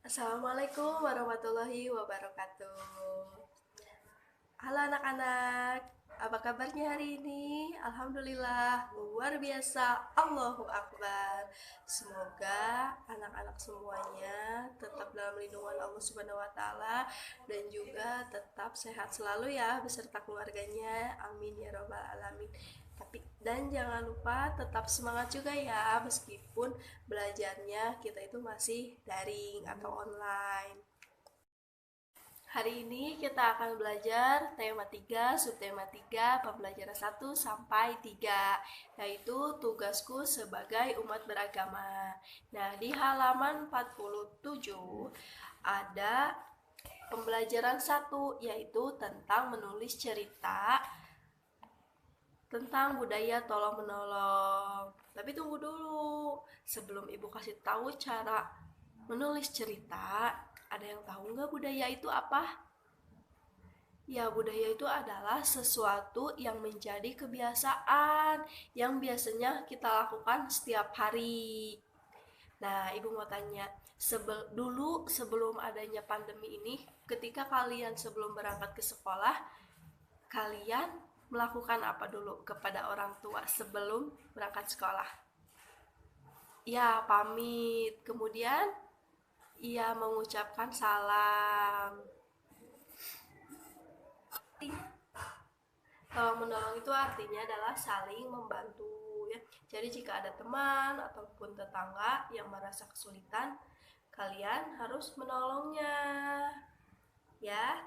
Assalamualaikum warahmatullahi wabarakatuh. Halo anak-anak, apa kabarnya hari ini? Alhamdulillah, luar biasa, Allahu Akbar. Semoga anak-anak semuanya tetap dalam lindungan Allah Subhanahu wa Ta'ala dan juga tetap sehat selalu ya beserta keluarganya. Amin ya Robbal 'Alamin. Dan jangan lupa tetap semangat juga ya, meskipun belajarnya kita itu masih daring atau online. Hari ini kita akan belajar tema 3, subtema 3, pembelajaran 1 sampai 3, yaitu tugasku sebagai umat beragama. Nah, di halaman 47 ada pembelajaran 1, yaitu tentang menulis cerita tentang budaya tolong menolong. Tapi tunggu dulu, sebelum ibu kasih tahu cara menulis cerita, ada yang tahu nggak budaya itu apa? Ya, budaya itu adalah sesuatu yang menjadi kebiasaan yang biasanya kita lakukan setiap hari. Nah, ibu mau tanya, dulu sebelum adanya pandemi ini, ketika kalian sebelum berangkat ke sekolah, kalian melakukan apa dulu kepada orang tua sebelum berangkat sekolah? Ya, pamit. Kemudian, ia mengucapkan salam. Tolong menolong itu artinya adalah saling membantu ya. Jadi jika ada teman ataupun tetangga yang merasa kesulitan, kalian harus menolongnya. Ya.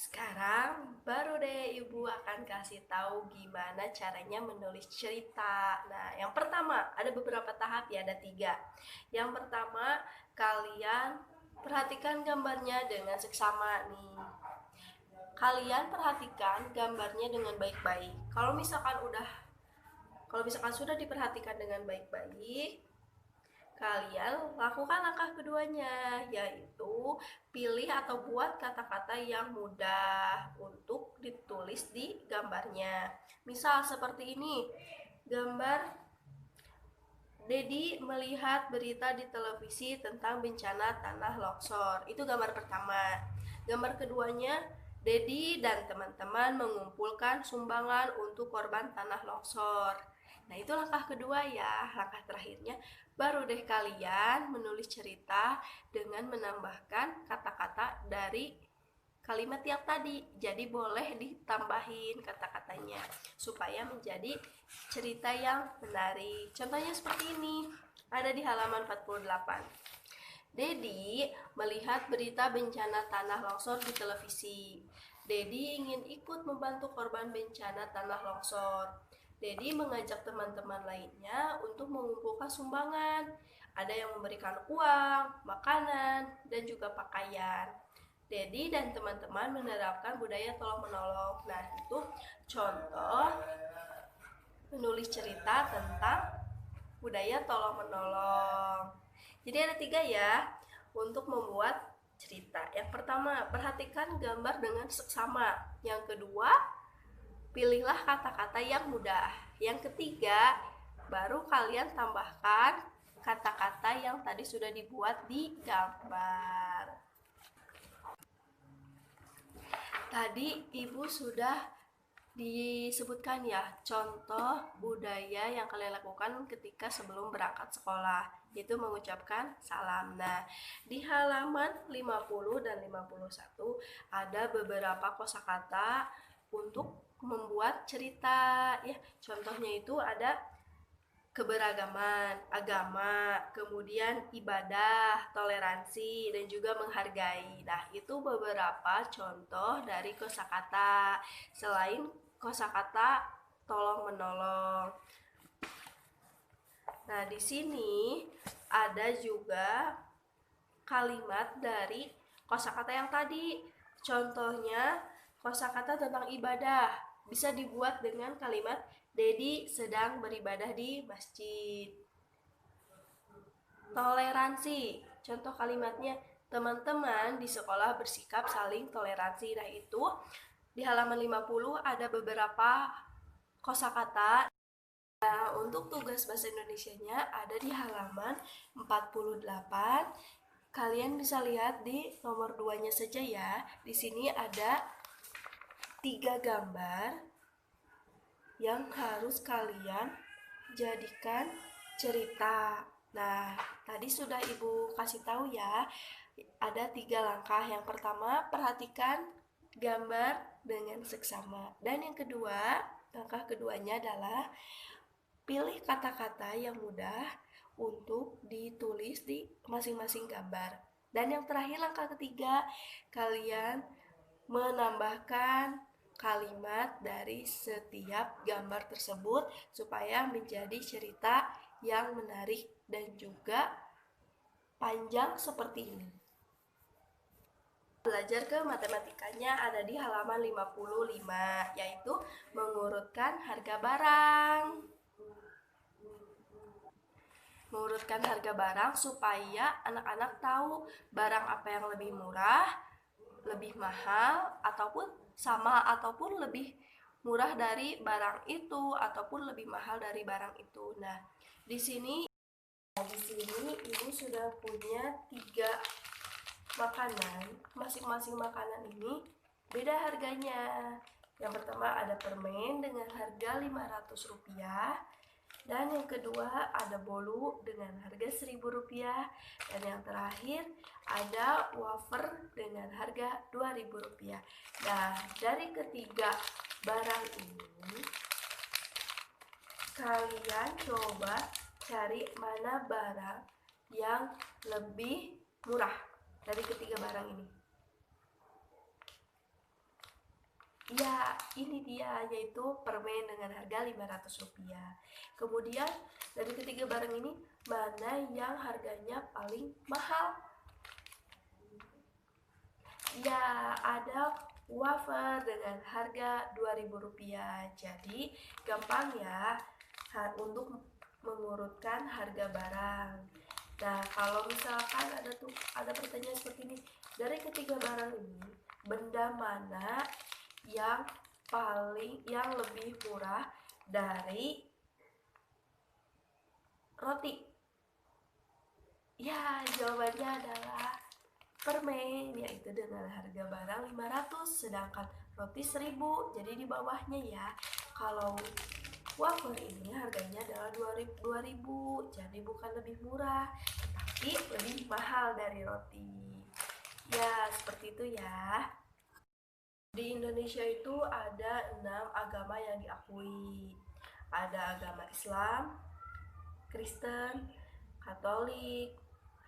Sekarang baru deh ibu akan kasih tahu gimana caranya menulis cerita. Nah, yang pertama ada beberapa tahap ya, ada 3. Yang pertama, kalian perhatikan gambarnya dengan seksama nih. Kalian perhatikan gambarnya dengan baik-baik. Kalau misalkan sudah diperhatikan dengan baik-baik, kalian lakukan langkah keduanya, yaitu pilih atau buat kata-kata yang mudah untuk ditulis di gambarnya. Misal seperti ini, gambar Dedi melihat berita di televisi tentang bencana tanah longsor. Itu gambar pertama. Gambar keduanya, Dedi dan teman-teman mengumpulkan sumbangan untuk korban tanah longsor. Nah, itu langkah kedua ya. Langkah terakhirnya, baru deh kalian menulis cerita dengan menambahkan kata-kata dari kalimat yang tadi. Jadi boleh ditambahin kata-katanya supaya menjadi cerita yang menarik. Contohnya seperti ini. Ada di halaman 48. Dedi melihat berita bencana tanah longsor di televisi. Dedi ingin ikut membantu korban bencana tanah longsor. Dedi mengajak teman-teman lainnya untuk mengumpulkan sumbangan. Ada yang memberikan uang, makanan, dan juga pakaian. Dedi dan teman-teman menerapkan budaya tolong menolong. Nah, itu contoh menulis cerita tentang budaya tolong menolong. Jadi ada 3 ya untuk membuat cerita. Yang pertama, perhatikan gambar dengan seksama. Yang kedua, pilihlah kata-kata yang mudah. Yang ketiga, baru kalian tambahkan kata-kata yang tadi sudah dibuat di gambar. Tadi ibu sudah disebutkan ya contoh budaya yang kalian lakukan ketika sebelum berangkat sekolah, yaitu mengucapkan salam. Nah, di halaman 50 dan 51 ada beberapa kosakata untuk membuat cerita ya. Contohnya itu ada keberagaman, agama, kemudian ibadah, toleransi, dan juga menghargai. Nah, itu beberapa contoh dari kosakata. Selain kosakata tolong menolong. Nah, di sini ada juga kalimat dari kosakata yang tadi. Contohnya kosakata tentang ibadah bisa dibuat dengan kalimat Dedi sedang beribadah di masjid. Toleransi, contoh kalimatnya teman-teman di sekolah bersikap saling toleransi. Nah, itu di halaman 50 ada beberapa kosakata Nah, untuk tugas bahasa Indonesianya ada di halaman 48. Kalian bisa lihat di nomor 2-nya saja ya. Di sini ada 3 gambar yang harus kalian jadikan cerita. Nah, tadi sudah Ibu kasih tahu ya, ada 3 langkah. Yang pertama, perhatikan gambar dengan seksama. Dan yang kedua, langkah keduanya adalah pilih kata-kata yang mudah untuk ditulis di masing-masing gambar. Dan yang terakhir, langkah ketiga, kalian menambahkan kalimat dari setiap gambar tersebut supaya menjadi cerita yang menarik dan juga panjang seperti ini. Belajar ke matematikanya ada di halaman 55, yaitu mengurutkan harga barang. Mengurutkan harga barang supaya anak-anak tahu barang apa yang lebih murah, lebih mahal, ataupun sama, ataupun lebih murah dari barang itu, ataupun lebih mahal dari barang itu. Nah, di sini Ibu sudah punya 3 makanan. Masing-masing makanan ini beda harganya. Yang pertama ada permen dengan harga Rp500. Dan yang kedua ada bolu dengan harga Rp1.000. Dan yang terakhir ada wafer dengan harga Rp2.000. Nah, dari ketiga barang ini kalian coba cari mana barang yang lebih murah dari ketiga barang ini. Ya, ini dia, yaitu permen dengan harga Rp500. Kemudian dari ketiga barang ini, mana yang harganya paling mahal? Ya, ada wafer dengan harga Rp2.000. Jadi, gampang ya untuk mengurutkan harga barang. Nah, kalau misalkan ada pertanyaan seperti ini, dari ketiga barang ini, benda mana yang lebih murah dari roti? Ya, jawabannya adalah permen, yaitu dengan harga barang 500, sedangkan roti 1000. Jadi di bawahnya ya. Kalau wafer ini harganya adalah 2000, jadi bukan lebih murah, tapi lebih mahal dari roti. Ya, seperti itu ya. Di Indonesia itu ada 6 agama yang diakui. Ada agama Islam, Kristen, Katolik,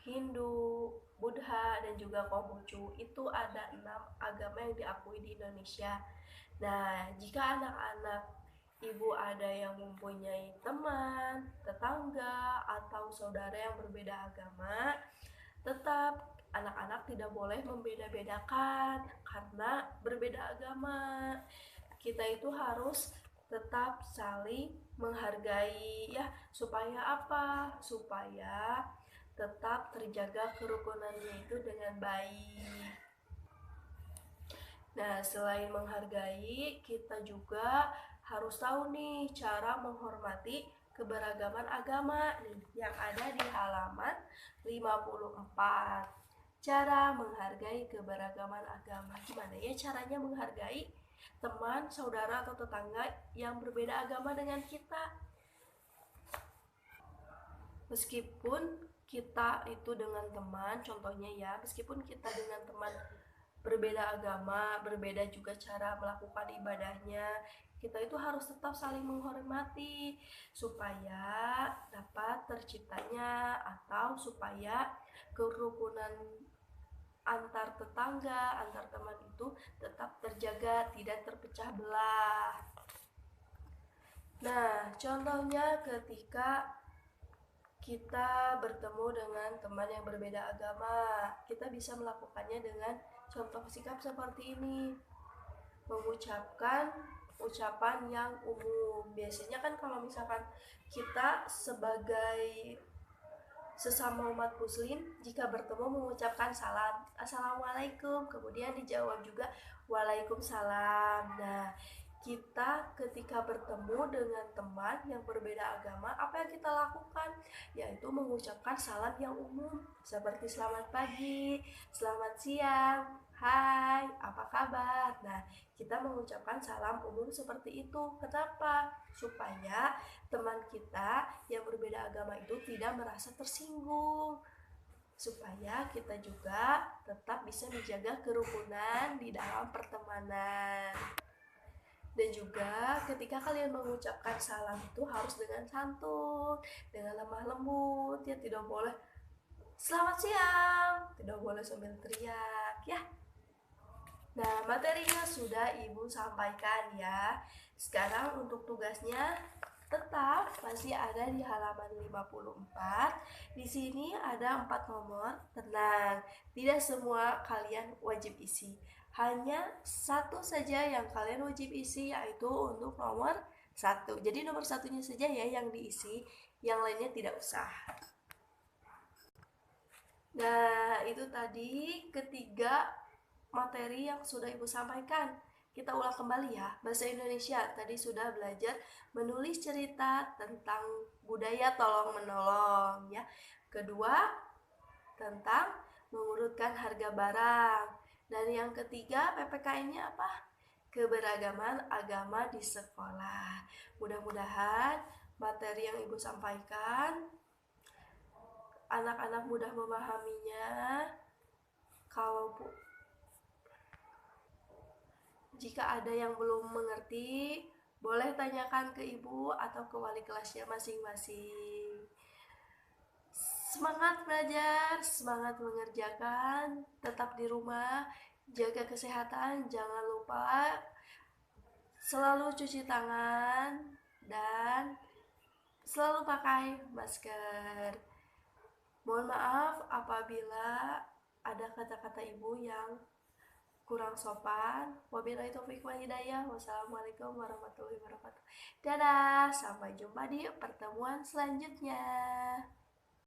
Hindu, Buddha, dan juga Konghucu. Itu ada 6 agama yang diakui di Indonesia. Nah, jika anak-anak Ibu ada yang mempunyai teman, tetangga, atau saudara yang berbeda agama, tetap anak-anak tidak boleh membeda-bedakan karena berbeda agama. Kita itu harus tetap saling menghargai ya, supaya apa? Supaya tetap terjaga kerukunannya itu dengan baik. Nah, selain menghargai, kita juga harus tahu nih cara menghormati keberagaman agama nih yang ada di halaman 54. Cara menghargai keberagaman agama. Gimana ya caranya menghargai teman, saudara, atau tetangga yang berbeda agama dengan kita? Meskipun kita itu dengan teman, contohnya ya, meskipun kita dengan teman berbeda agama, berbeda juga cara melakukan ibadahnya, kita itu harus tetap saling menghormati supaya dapat terciptanya atau supaya kerukunan antar tetangga, antar teman itu tetap terjaga, tidak terpecah belah. Nah, contohnya ketika kita bertemu dengan teman yang berbeda agama, kita bisa melakukannya dengan contoh sikap seperti ini. Mengucapkan ucapan yang umum. Biasanya kan kalau misalkan kita sebagai sesama umat muslim, jika bertemu mengucapkan assalamualaikum, kemudian dijawab juga waalaikumsalam. Nah, kita ketika bertemu dengan teman yang berbeda agama, apa yang kita lakukan? Yaitu mengucapkan salam yang umum, seperti selamat pagi, selamat siang, hai, apa kabar? Nah, kita mengucapkan salam umum seperti itu. Kenapa? Supaya teman kita yang berbeda agama itu tidak merasa tersinggung. Supaya kita juga tetap bisa menjaga kerukunan di dalam pertemanan. Dan juga ketika kalian mengucapkan salam itu harus dengan santun, dengan lemah lembut, ya tidak boleh selamat siang, tidak boleh sambil teriak ya. Nah, materinya sudah Ibu sampaikan ya. Sekarang untuk tugasnya tetap masih ada di halaman 54. Di sini ada 4 nomor. Tenang, tidak semua kalian wajib isi. Hanya satu saja yang kalian wajib isi, yaitu untuk nomor 1. Jadi nomor satunya saja ya yang diisi, yang lainnya tidak usah. Nah, itu tadi ketiga materi yang sudah Ibu sampaikan. Kita ulang kembali ya. Bahasa Indonesia tadi sudah belajar menulis cerita tentang budaya tolong-menolong ya. Kedua, tentang mengurutkan harga barang. Dan yang ketiga, PPKN-nya apa? Keberagaman agama di sekolah. Mudah-mudahan materi yang Ibu sampaikan anak-anak mudah memahaminya. Kalau jika ada yang belum mengerti, boleh tanyakan ke ibu atau ke wali kelasnya masing-masing. Semangat belajar, semangat mengerjakan, tetap di rumah, jaga kesehatan, jangan lupa selalu cuci tangan dan selalu pakai masker. Mohon maaf apabila ada kata-kata ibu yang kurang sopan. Wabillahi taufiq wal hidayah. Wassalamualaikum warahmatullahi wabarakatuh. Dadah, sampai jumpa di pertemuan selanjutnya.